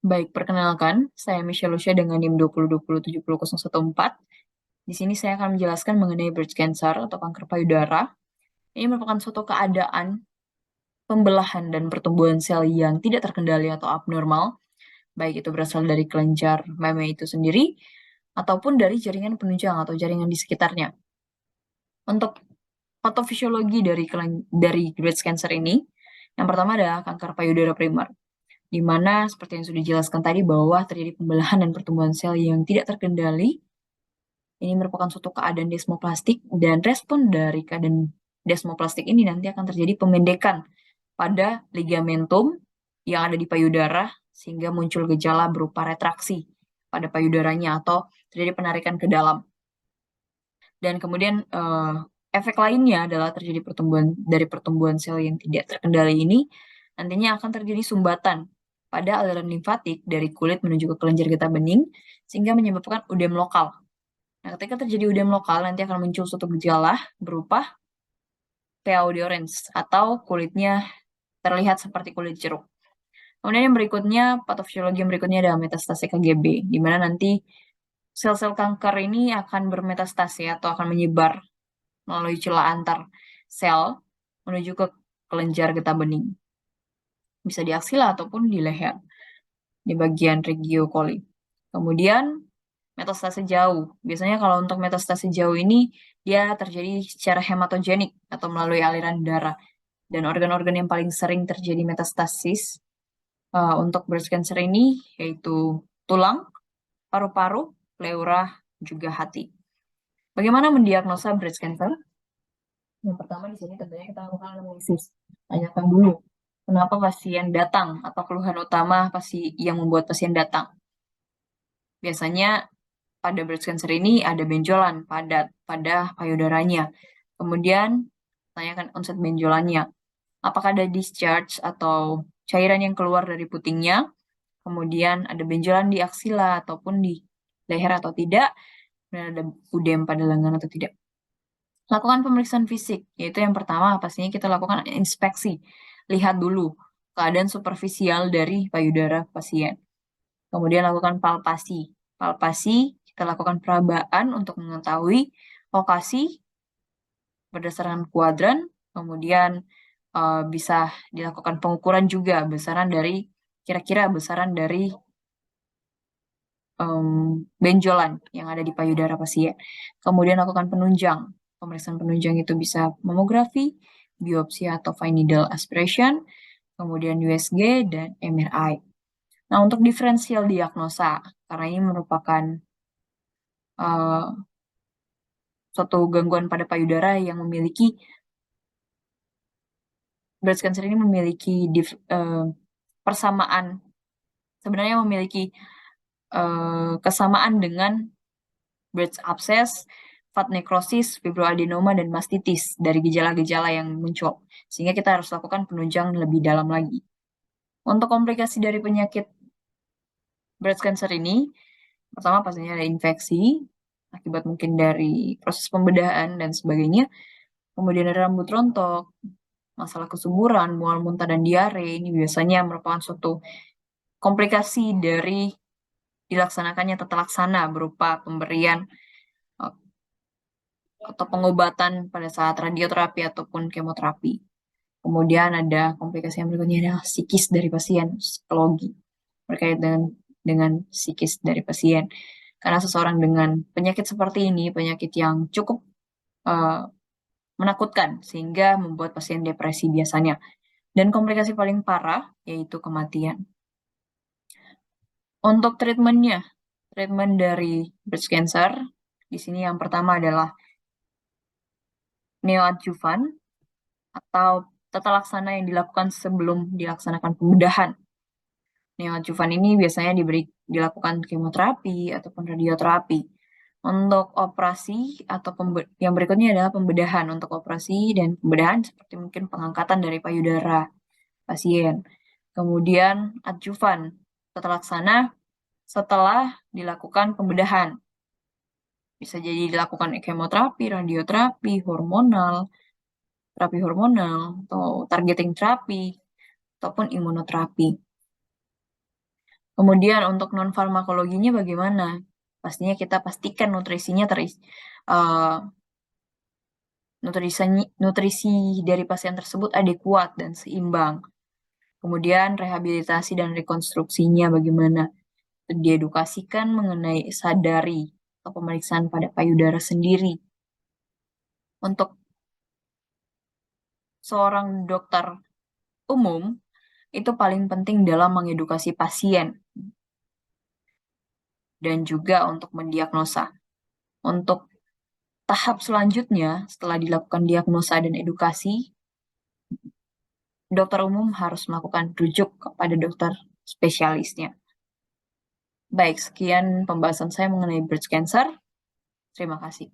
Baik, perkenalkan, saya Michelle Lucia dengan NIM 2020700014. Di sini saya akan menjelaskan mengenai breast cancer atau kanker payudara. Ini merupakan suatu keadaan pembelahan dan pertumbuhan sel yang tidak terkendali atau abnormal, baik itu berasal dari kelenjar meme itu sendiri, ataupun dari jaringan penunjang atau jaringan di sekitarnya. Untuk patofisiologi dari breast cancer ini, yang pertama adalah kanker payudara primer, di mana seperti yang sudah dijelaskan tadi bahwa terjadi pembelahan dan pertumbuhan sel yang tidak terkendali. Ini merupakan suatu keadaan desmoplastik dan respon dari keadaan desmoplastik ini nanti akan terjadi pemendekan pada ligamentum yang ada di payudara sehingga muncul gejala berupa retraksi pada payudaranya atau terjadi penarikan ke dalam. Dan kemudian efek lainnya adalah terjadi pertumbuhan sel yang tidak terkendali ini nantinya akan terjadi sumbatan pada aliran limfatik dari kulit menuju ke kelenjar getah bening sehingga menyebabkan udem lokal. Nah, ketika terjadi udem lokal, nanti akan muncul suatu gejala berupa PAO di orange atau kulitnya terlihat seperti kulit jeruk. Kemudian yang berikutnya, patofisiologi yang berikutnya adalah metastase KGB, di mana nanti sel-sel kanker ini akan bermetastase atau akan menyebar melalui celah antar sel menuju ke kelenjar getah bening. Bisa di aksila ataupun di leher, di bagian regio coli. Kemudian metastase jauh. Biasanya kalau untuk metastase jauh ini dia terjadi secara hematogenik atau melalui aliran darah. Dan organ-organ yang paling sering terjadi metastasis untuk breast cancer ini yaitu tulang, paru-paru, pleura, juga hati. Bagaimana mendiagnosa breast cancer? Yang pertama di sini tentunya kita lakukan analisis. Tanyakan dulu kenapa pasien datang atau keluhan utama yang membuat pasien datang. Biasanya pada breast cancer ini ada benjolan padat pada payudaranya. Kemudian tanyakan onset benjolannya. Apakah ada discharge atau cairan yang keluar dari putingnya? Kemudian ada benjolan di aksila ataupun di leher atau tidak? Dan ada udem pada lengan atau tidak? Lakukan pemeriksaan fisik, yaitu yang pertama pastinya kita lakukan inspeksi. Lihat dulu keadaan superficial dari payudara pasien. Kemudian lakukan palpasi. Palpasi, kita lakukan perabaan untuk mengetahui lokasi berdasarkan kuadran, kemudian bisa dilakukan pengukuran juga kira-kira besaran dari benjolan yang ada di payudara pasien. Kemudian lakukan penunjang. Pemeriksaan penunjang itu bisa mamografi, biopsi atau fine needle aspiration, kemudian USG dan MRI. Nah, untuk diferensial diagnosa, karena ini merupakan suatu gangguan pada payudara yang memiliki breast cancer ini memiliki persamaan, sebenarnya memiliki kesamaan dengan breast abscess, fat necrosis, fibroadenoma, dan mastitis dari gejala-gejala yang muncul. Sehingga kita harus lakukan penunjang lebih dalam lagi. Untuk komplikasi dari penyakit breast cancer ini, pertama pastinya ada infeksi, akibat mungkin dari proses pembedahan dan sebagainya. Kemudian ada rambut rontok, masalah kesuburan, mual muntah, dan diare. Ini biasanya merupakan suatu komplikasi dari dilaksanakannya tata laksana berupa pemberian atau pengobatan pada saat radioterapi ataupun kemoterapi. Kemudian ada komplikasi yang berikutnya adalah psikis dari pasien, psikologi berkait dengan psikis dari pasien. Karena seseorang dengan penyakit seperti ini, penyakit yang cukup menakutkan sehingga membuat pasien depresi biasanya. Dan komplikasi paling parah yaitu kematian. Untuk treatment dari breast cancer, di sini yang pertama adalah neoadjuvan atau tata laksana yang dilakukan sebelum dilaksanakan pembedahan. Neoadjuvan ini biasanya dilakukan kemoterapi ataupun radioterapi. Untuk operasi atau yang berikutnya adalah pembedahan. Untuk operasi dan pembedahan seperti mungkin pengangkatan dari payudara pasien. Kemudian adjuvan, tata laksana setelah dilakukan pembedahan. Bisa jadi dilakukan kemoterapi, radioterapi, terapi hormonal, atau targeting terapi, ataupun imunoterapi. Kemudian untuk non-farmakologinya bagaimana? Pastinya kita pastikan nutrisinya nutrisi dari pasien tersebut adekuat dan seimbang. Kemudian rehabilitasi dan rekonstruksinya bagaimana? Diedukasikan mengenai sadari atau pemeriksaan pada payudara sendiri. Untuk seorang dokter umum, itu paling penting dalam mengedukasi pasien dan juga untuk mendiagnosa. Untuk tahap selanjutnya, setelah dilakukan diagnosa dan edukasi, dokter umum harus melakukan rujuk kepada dokter spesialisnya. Baik, sekian pembahasan saya mengenai breast cancer. Terima kasih.